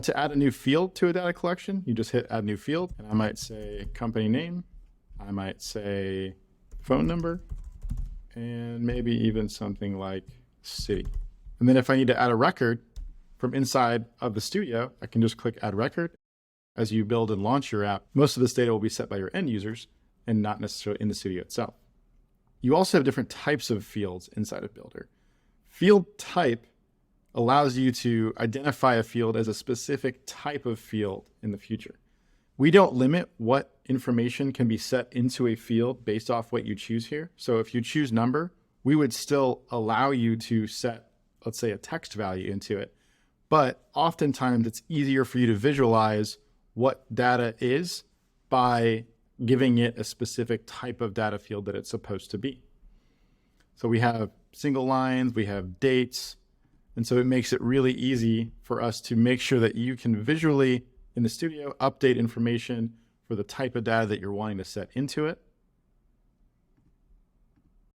To add a new field to a data collection, you just hit add new field, and I might say company name, I might say phone number, and maybe even something like city. And then if I need to add a record from inside of the studio, I can just click add record. As you build and launch your app, most of this data will be set by your end users and not necessarily in the studio itself. You also have different types of fields inside of Bildr. Field type allows you to identify a field as a specific type of field in the future. We don't limit what information can be set into a field based off what you choose here. So if you choose number, we would still allow you to set, let's say, a text value into it. But oftentimes it's easier for you to visualize what data is by giving it a specific type of data field that it's supposed to be. So we have single lines, we have dates, and so it makes it really easy for us to make sure that you can visually, in the studio, update information for the type of data that you're wanting to set into it.